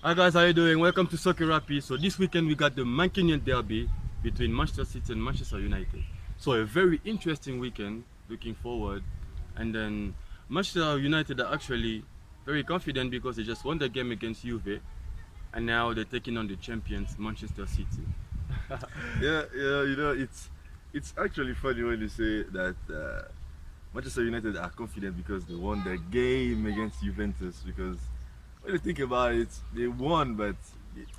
Hi guys, how you doing? Welcome to Soccer Rappi. So this weekend we got the Mancunian derby between Manchester City and Manchester United. So a very interesting weekend, looking forward. And then Manchester United are actually very confident because they just won the game against Juve, and now they're taking on the champions Manchester City. Yeah, it's actually funny when you say that Manchester United are confident because they won their game against Juventus. Because when you think about it, they won, but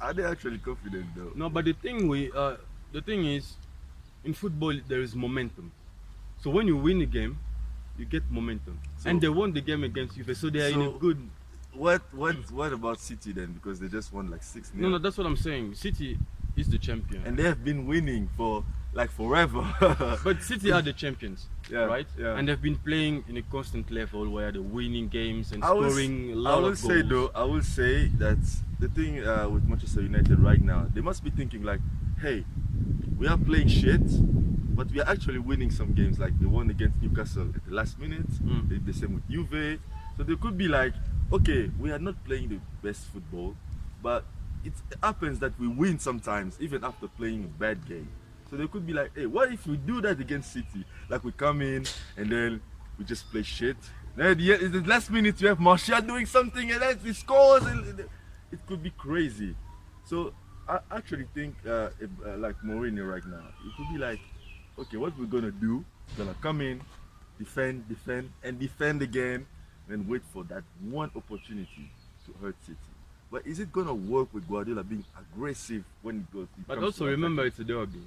are they actually confident though? No, but the thing is, in football there is momentum. So when you win a game, you get momentum, So, and they won the game against Juve, so they are in a so good. what about City then? Because they just won like 6 No, 0 that's what I'm saying. City is the champion, and they have been winning for like forever. but City are the champions, Yeah, right? yeah. And they've been playing in a constant level where they're winning games and I will, scoring a I lot will of say goals. though, I will say that the thing with Manchester United right now, they must be thinking like, hey, we are playing shit, but we are actually winning some games. Like they won against Newcastle at the last minute. They did the same with Juve. So they could be like, okay, we are not playing the best football, but it happens that we win sometimes, even after playing a bad game. So they could be like, hey, what if we do that against City? Like we come in and then we just play shit. Then in the last minute you have Martial doing something and then he scores, and it could be crazy. So I actually think if, like Mourinho right now, it could be like, okay, what we're gonna do? We're gonna come in, defend again, then wait for that one opportunity to hurt City. But is it gonna work with Guardiola being aggressive when it goes? It But comes also to remember, attacking? it's a derby,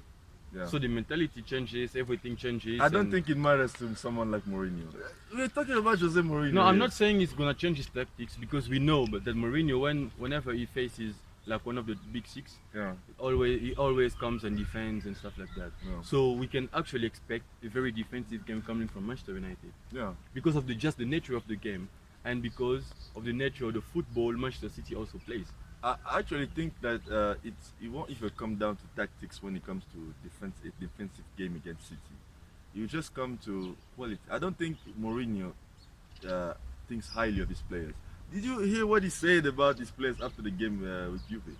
Yeah. so the mentality changes, everything changes. I don't and- think it matters to someone like Mourinho. We're talking about Jose Mourinho. No, I'm here. not saying he's gonna change his tactics, because we know, but that Mourinho, whenever he faces like one of the big six, Yeah. he always comes and defends and stuff like that. Yeah. So we can actually expect a very defensive game coming from Manchester United Yeah. because of just the nature of the game, and because of the nature of the football Manchester City also plays. I actually think that it won't even come down to tactics when it comes to a defensive game against City. You just come to quality. I don't think Mourinho thinks highly of his players. Did you hear what he said about his players after the game with Juve?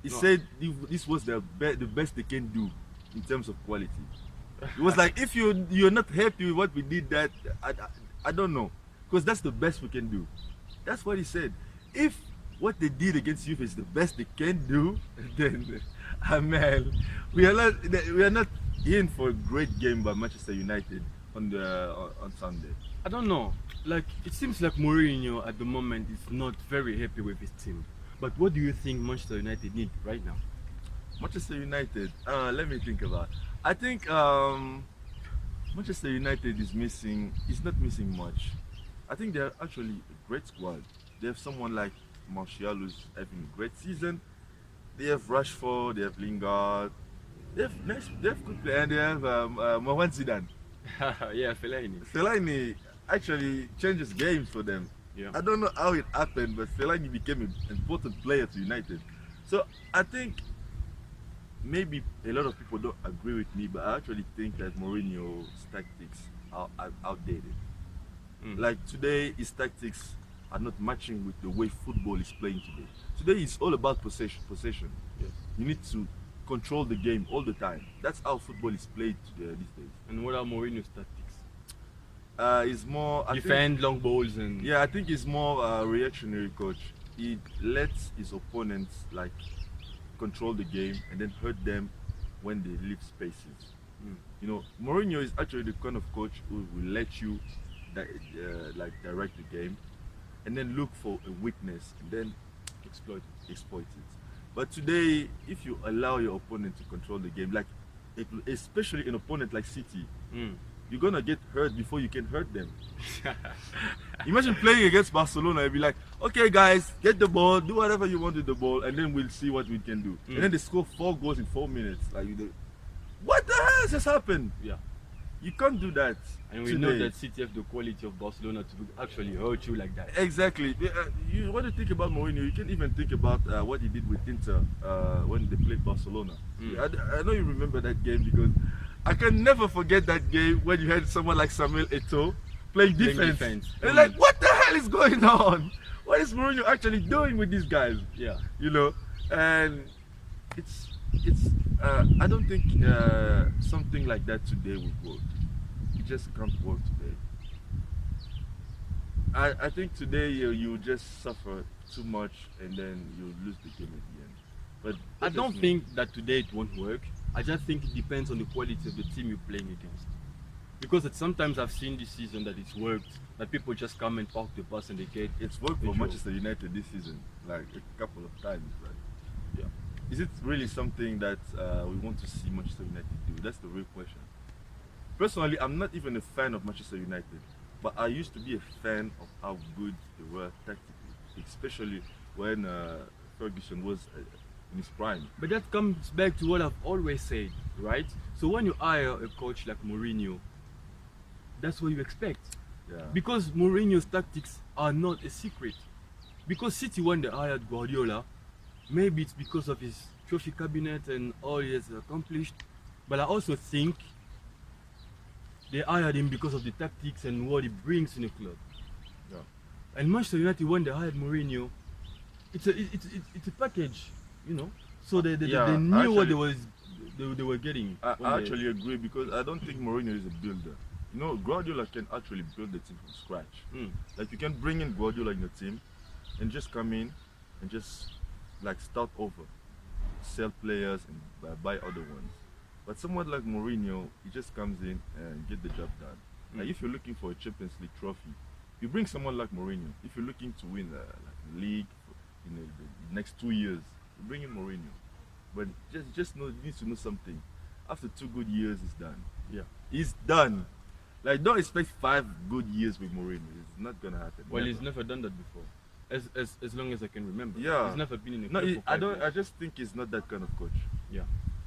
He No. said this was the best they can do in terms of quality. It was like, if you're not happy with what we did, that I don't know, because that's the best we can do. That's what he said. If what they did against Juve is the best they can do, then man, we are not in for a great game by Manchester United on Sunday. I don't know. Like, it seems like Mourinho at the moment is not very happy with his team. But what do you think Manchester United need right now? Manchester United. Let me think about. I think Manchester United is missing. Is not missing much. I think they're actually a great squad. They have someone like Martial who's having a great season. They have Rashford. They have Lingard. They have good players. And they have Mohamed Zidane. Yeah, Fellaini. Fellaini actually changes games for them. Yeah. I don't know how it happened, but Fellaini became an important player to United. So I think maybe a lot of people don't agree with me, but I actually think that Mourinho's tactics are outdated. Like today, his tactics are not matching with the way football is playing today. Today it's all about possession. Yes. You need to control the game all the time. That's how football is played these days. And what are Mourinho's tactics? It's more I think- Defend long balls and Yeah, I think he's more a reactionary coach. He lets his opponents like control the game and then hurt them when they leave spaces. You know, Mourinho is actually the kind of coach who will let you like direct the game and then look for a weakness and then exploit it. But today, if you allow your opponent to control the game, like especially an opponent like City, you're gonna get hurt before you can hurt them. Imagine playing against Barcelona and be like, okay guys, get the ball, do whatever you want with the ball, and then we'll see what we can do. And then they score 4 goals in 4 minutes. Like, what the hell has just happened? yeah. You can't do that. And we know that City have the quality of Barcelona to actually hurt you like that. Exactly. When you think about Mourinho, you can even think about what he did with Inter when they played Barcelona. I know you remember that game because I can never forget that game when you had someone like Samuel Eto'o playing defense. defense. And like, what the hell is going on? what is Mourinho actually doing with these guys? Yeah. You know, and it's I don't think something like that today will work. It just can't work today. I think today you just suffer too much and then you lose the game at the end. But I that's don't just me. think that today it won't work. I just think it depends on the quality of the team you're playing against. Because sometimes I've seen this season that it's worked, that people just come and park the bus and they get It's worked the for job. Manchester United this season, like a couple of times, right? Yeah. Is it really something that we want to see Manchester United do? That's the real question. Personally, I'm not even a fan of Manchester United, but I used to be a fan of how good they were tactically, especially when Ferguson was in his prime. But that comes back to what I've always said, right? So when you hire a coach like Mourinho, that's what you expect. Yeah. Because Mourinho's tactics are not a secret. Because City, when they hired Guardiola, maybe it's because of his trophy cabinet and all he has accomplished, but I also think they hired him because of the tactics and what he brings in the club. Yeah. And Manchester United, when they hired Mourinho, it's a package, you know. So they Yeah, knew what actually- they were getting. I when they- actually agree because I don't think Mourinho is a builder. You know, Guardiola can actually build the team from scratch. Mm. Like you can bring in Guardiola in your team and just come in and just like start over, sell players and buy other ones. But someone like Mourinho, he just comes in and get the job done. Like if you're looking for a Champions League trophy, you bring someone like Mourinho. If you're looking to win like a league in the next 2 years, you bring in Mourinho. But just know, you need to know something. After 2 good years, it's done. Yeah. He's done. Like don't expect 5 good years with Mourinho. It's not gonna happen. Well, Never. he's never done that before, as long as I can remember. Yeah. He's never been in a No, club for I 5 don't. years. I just think he's not that kind of coach. Yeah.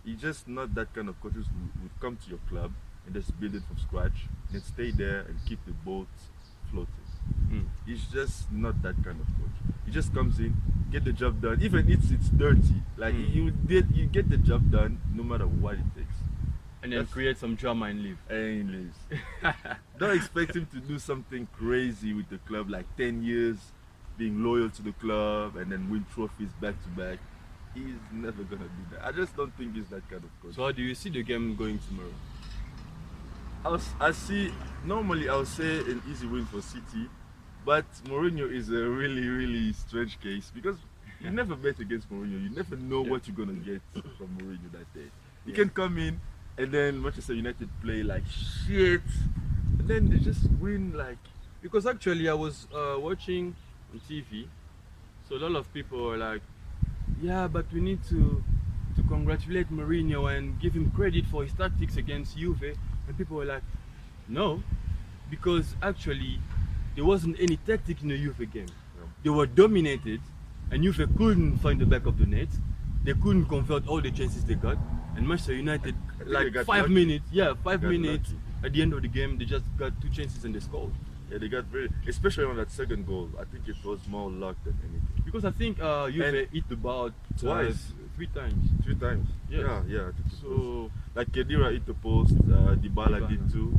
He's just not that kind of coach who would come to your club and just build it from scratch and stay there and keep the boat floating. Mm. He's just not that kind of coach. He just comes in, get the job done, even if it's dirty. Like you get the job done no matter what it takes. And then That's- create some drama and leave. And he leaves. Don't expect him to do something crazy with the club, like 10 years being loyal to the club and then win trophies back to back. He's never gonna do that. I just don't think he's that kind of coach. So how do you see the game going tomorrow? I see. Normally, I would say an easy win for City, but Mourinho is a really strange case because you never bet against Mourinho. You never know what you're gonna get from Mourinho that day. He can come in and then Manchester United play like shit, and then they just win like. Because actually I was watching on TV, so a lot of people were like, yeah, but we need to congratulate Mourinho and give him credit for his tactics against Juve. And people were like, no, because actually there wasn't any tactic in the Juve game. They were dominated and Juve couldn't find the back of the net. They couldn't convert all the chances they got. And Manchester United, I think they like got 5 lucky. minutes, yeah, 5 Got minutes lucky. at the end of the game, they just got 2 chances and they scored. Yeah, they got very, especially on that second goal. I think it was more luck than anything. Because I think Juve And hit the bar twice. 3 times. 3 times. Yes. Yeah. I think it was. So Like Kedira hit the post, Dybala Dybala. did too,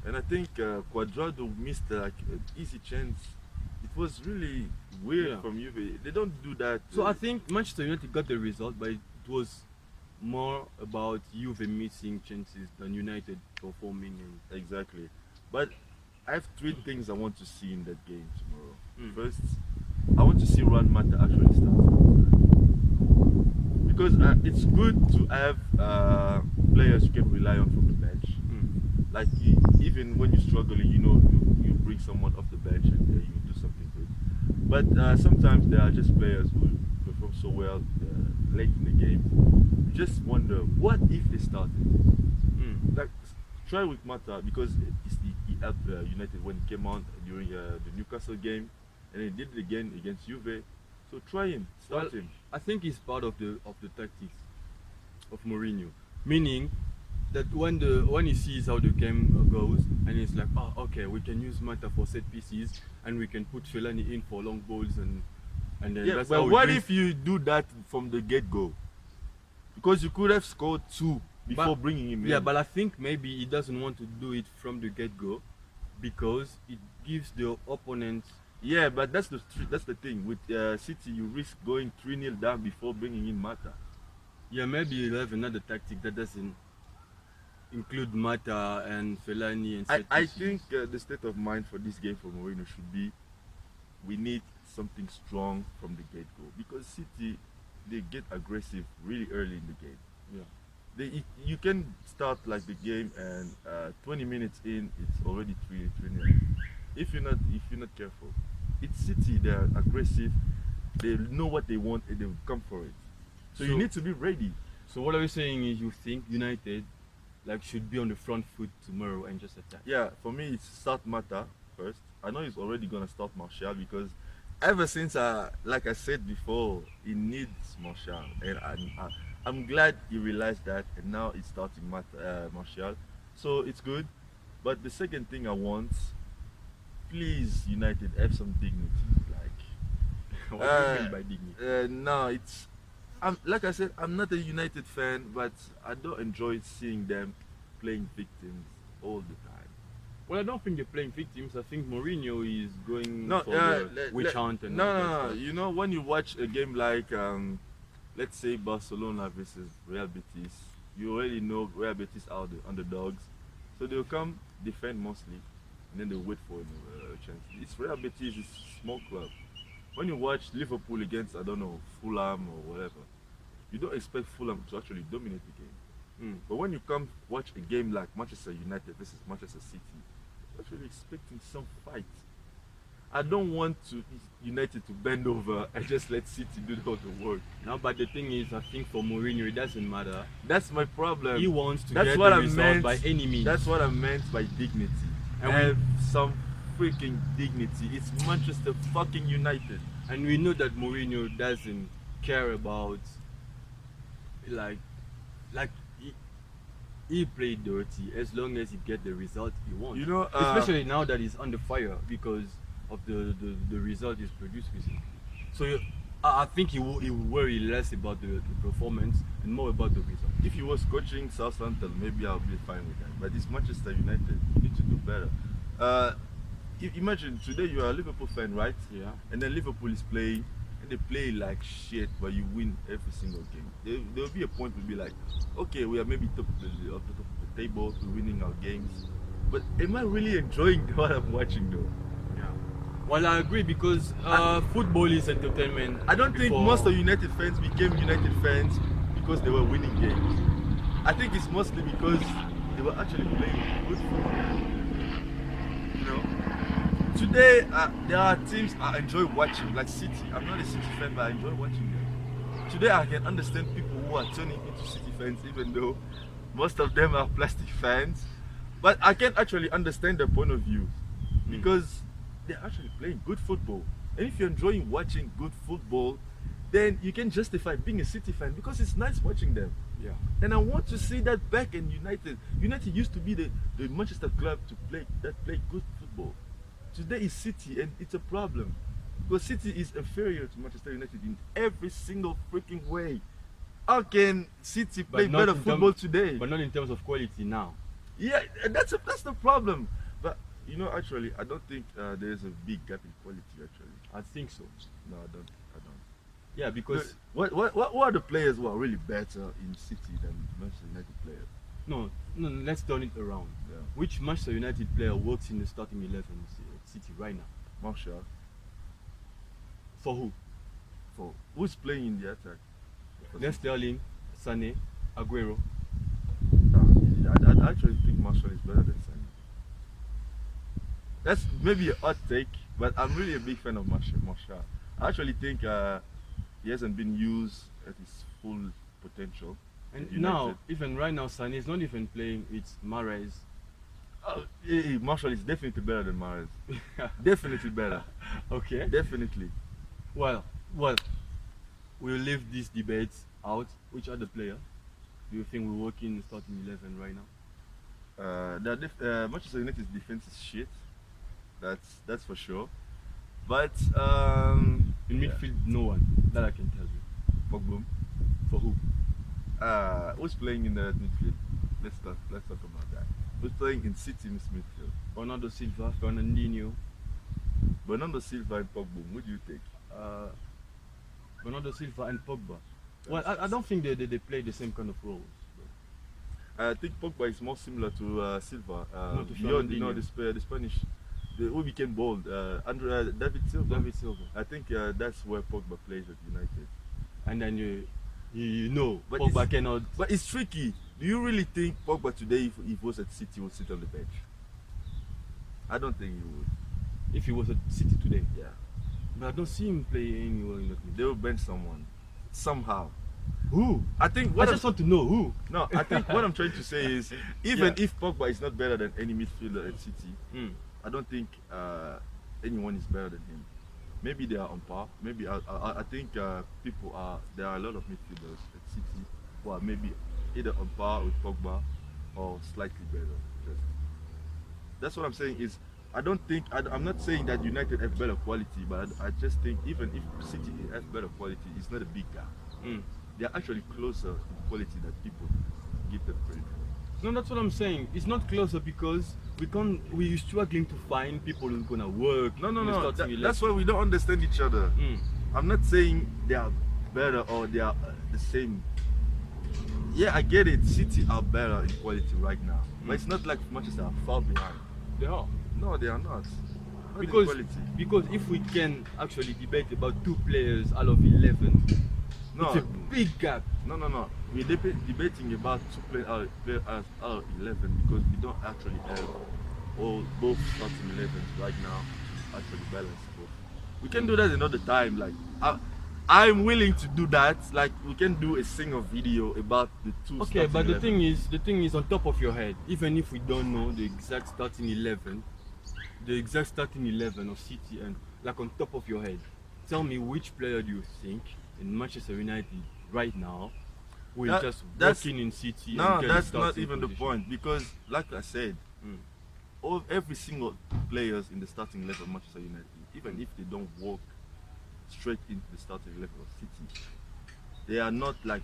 and I think Cuadrado missed like an easy chance. It was really weird Yeah. from Juve. They don't do that. So I think Manchester United got the result, but it was more about Juve missing chances than United performing. And Exactly. But I have 3 things I want to see in that game tomorrow. Mm. First, I want to see Juan Mata actually start. Because it's good to have players you can rely on from the bench. Like even when you're struggling, you bring someone off the bench and you do something good. But sometimes there are just players who perform so well late in the game. You just wonder, what if they started? Like try with Mata because he helped United when he came on during the Newcastle game, and he did it again against Juve. So try him, start him. I think it's part of the tactics of Mourinho, meaning that when he sees how the game goes and he's like, oh, okay, we can use Mata for set pieces and we can put Fellaini in for long balls and then Yeah, that's but how we what bring- if you do that from the get-go? Because you could have scored 2 before bringing him in. Yeah, but I think maybe he doesn't want to do it from the get-go because it gives the opponent Yeah, but that's the thing with City. You risk going 3-0 down before bringing in Mata. Yeah, maybe you'll have another tactic that doesn't include Mata and Fellaini and set I pieces. think the state of mind for this game for Mourinho should be we need something strong from the get go because City they get aggressive really early in the game. Yeah. You can start like the game and 20 minutes in it's already 3-0. If you're not careful, it's City. They're aggressive. They know what they want and they will come for it. So you need to be ready. So what are you saying is you think United like should be on the front foot tomorrow and just attack? Yeah, for me it's start Mata first. I know he's already gonna start Martial because ever since like I said before, he needs Martial and I'm glad he realized that and now he's starting Martial. So it's good. But the second thing I want, please United have some dignity. Like What do you mean by dignity? no, it's like I said, I'm not a United fan, but I don't enjoy seeing them playing victims all the time. Well, I don't think they're playing victims. I think Mourinho is going No, for the witch hunt and all that no. stuff. You know, when you watch a game like, let's say Barcelona versus Real Betis, you already know Real Betis are the underdogs, so they'll come defend mostly, and then they'll wait for a chance. It's Real Betis, it's a small club. When you watch Liverpool against I don't know Fulham or whatever, you don't expect Fulham to actually dominate the game. But when you come watch a game like Manchester United versus Manchester City, you're actually expecting some fight. I don't want United to bend over and just let City do all the work. No, but the thing is, I think for Mourinho, it doesn't matter. That's my problem. He wants to That's get what the I result meant by any means. That's what I meant by dignity. And have some freaking dignity. It's Manchester fucking United. And we know that Mourinho doesn't care about like he played dirty as long as he get the result he wants. You know, especially now that he's under fire because of the result he's produced recently. So I think he will worry less about the performance and more about the result. if he was coaching Southampton, maybe I'll be fine with that. But it's Manchester United. You need to do better. Imagine today you are a Liverpool fan, right? Yeah. And then Liverpool is playing, and they play like shit, but you win every single game. There will be a point where be like, okay, we are maybe top of the table, we're winning our games. But am I really enjoying what I'm watching though? Yeah. Well, I agree because football is entertainment. I don't think most of United fans became United fans because they were winning games. I think it's mostly because they were actually playing good football. You know, today there are teams I enjoy watching, like City. I'm not a City fan, but I enjoy watching them. Today I can understand people who are turning into City fans, even though most of them are plastic fans. But I can actually understand their point of view because they're actually playing good football. And if you're enjoying watching good football, then you can justify being a City fan because it's nice watching them. Yeah. And I want to see that back in United. United used to be the Manchester club to play good football. Today is City, and it's a problem because City is inferior to Manchester United in every single freaking way. How can City play not better in football term- today? But not in terms of quality now. Yeah, that's the problem. But you know, actually, I don't think there's a big gap in quality. Actually, I think so. no, I don't. Yeah, because What are the players who are really better in City than Manchester United players? no, let's turn it around. Yeah. Which Manchester United player works in the starting 11 at City right now? Martial. For who? For who's playing in the attack? Then Sterling, Sané, Aguero. I actually think Martial is better than Sané. That's maybe a hot take, but I'm really a big fan of Martial. I actually think he hasn't been used at his full potential. And at now, United. even right now, Sané is not even playing. It's Mahrez. Martial is definitely better than Mahrez. Definitely better. Okay. Definitely. Well, we'll leave this debate out. Which other player do you think will work in the starting 11 right now? Manchester United's defense is shit. That's for sure. But In midfield, no one. That I can tell you. Pogba. For who? Who's playing in the midfield? Let's talk about that. Who's playing in City's midfield? Bernardo Silva, Fernandinho. Bernardo Silva and Pogba, who do you take? Uh, Bernardo Silva and Pogba. Well, I don't think they play the same kind of roles. I think Pogba is more similar to Silva. Not to Beyond, Fernandinho. the Spanish, who became bold. David Silva. David Silva. I think that's where Pogba plays at United. And then you know, But Pogba it's- cannot. But it's tricky. Do you really think Pogba today, if he was at City, would sit on the bench? I don't think he would. If he was at City today, Yeah. but I don't see him play anywhere in that league. They will bench someone somehow. Who? I think I what just want to know who. no, I think what I'm trying to say is even Yeah. if Pogba is not better than any midfielder at City, Mm. I don't think anyone is better than him. Maybe they are on par. Maybe I think there are a lot of midfielders at City who are maybe either on par with Pogba or slightly better. That's what I'm saying is I'm not saying that United have better quality, but I just think even if City has better quality, it's not a big gap. Mm. They are actually closer in quality than people give them credit for. No, that's what I'm saying. It's not closer because we're struggling to find people who's gonna work. No, in the starting that's 11. why we don't understand each other. Mm. I'm not saying they are better or they are the same. Yeah, I get it. City are better in quality right now, but it's not like Manchester are far behind. They are. No, they are not. Not in Because quality. if we can actually debate about 2 players out of 11, No, it's a big gap. no. We're debating about 2 players out of 11 because we don't actually have both starting 11s right now actually balanced. Both. We can do that another time. Like I'm willing to do that. Like we can do a single video about the 2. Okay, but the 11. thing is on top of your head. Even if we don't know the exact starting 11, of City, and like on top of your head, tell me which player do you think in Manchester United right now will That's- working in City? No, and get that's not starting even the position? point because, like I said, Mm. every single players in the starting 11 of Manchester United, even if they don't walk straight into the starting 11 of City, they are not like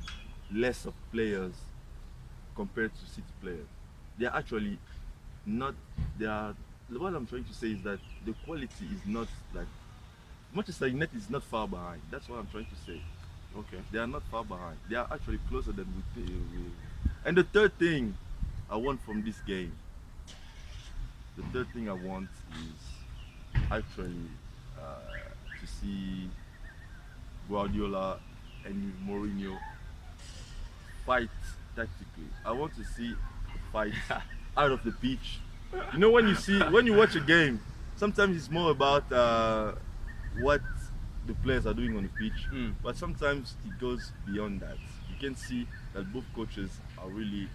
less of players compared to City players. They are actually not. They are. What I'm trying to say is that the quality is not like Manchester United is not far behind. That's what I'm trying to say. Okay. They are not far behind. They are actually closer than we think. And the third thing I want from this game, is actually to see Guardiola and Mourinho fight tactically. I want to see a fight out of the pitch. You know, when you watch a game, sometimes it's more about what the players are doing on the pitch, but sometimes it goes beyond that. You can see that both coaches are really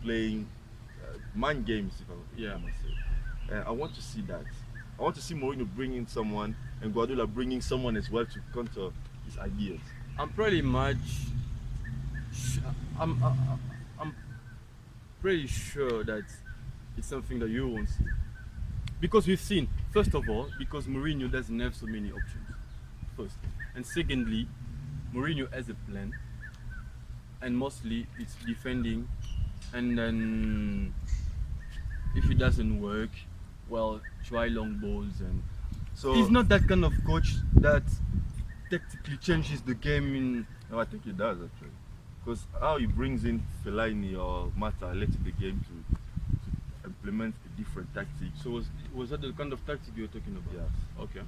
playing mind games, if I must say. I want to see that. I want to see Mourinho bringing someone and Guardiola bringing someone as well to counter his ideas. I'm pretty much. I'm pretty sure that it's something that you won't see. Because we've seen, first of all, because Mourinho doesn't have so many options. First. And secondly, Mourinho has a plan. And mostly it's defending. And then if it doesn't work, well, try long balls. And So he's not that kind of coach that tactically changes the game in. No, I think he does actually. Because how he brings in Fellaini or Mata late in the game to implement a different tactic. So was that the kind of tactic you were talking about? Yes. Okay.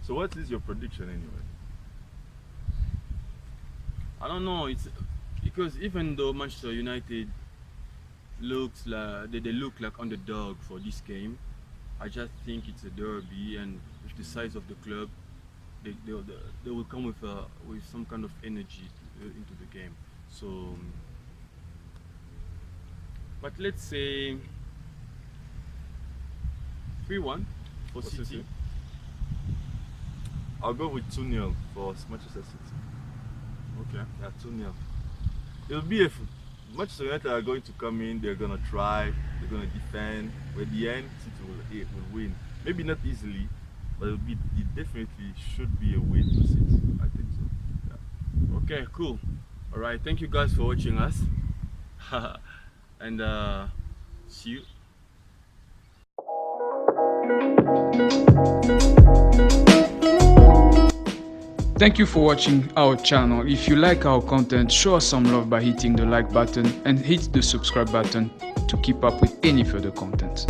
So what is your prediction anyway? I don't know. It's because even though Manchester United looks like they look like underdog for this game, I just think it's a derby, and with the size of the club, they will come with some kind of energy into the game. So, but let's say 3-1 for For City. City. I'll go with 2-0 for Manchester City. Okay. Yeah, 2-0. It'll be a Manchester United are going to come in, they're gonna try, they're gonna defend. But at the end, City will win. Maybe not easily, but it definitely should be a win for City. I think so. Yeah. Okay, cool. All right, thank you guys for watching us, and see you. Thank you for watching our channel. If you like our content, show us some love by hitting the like button and hit the subscribe button to keep up with any further content.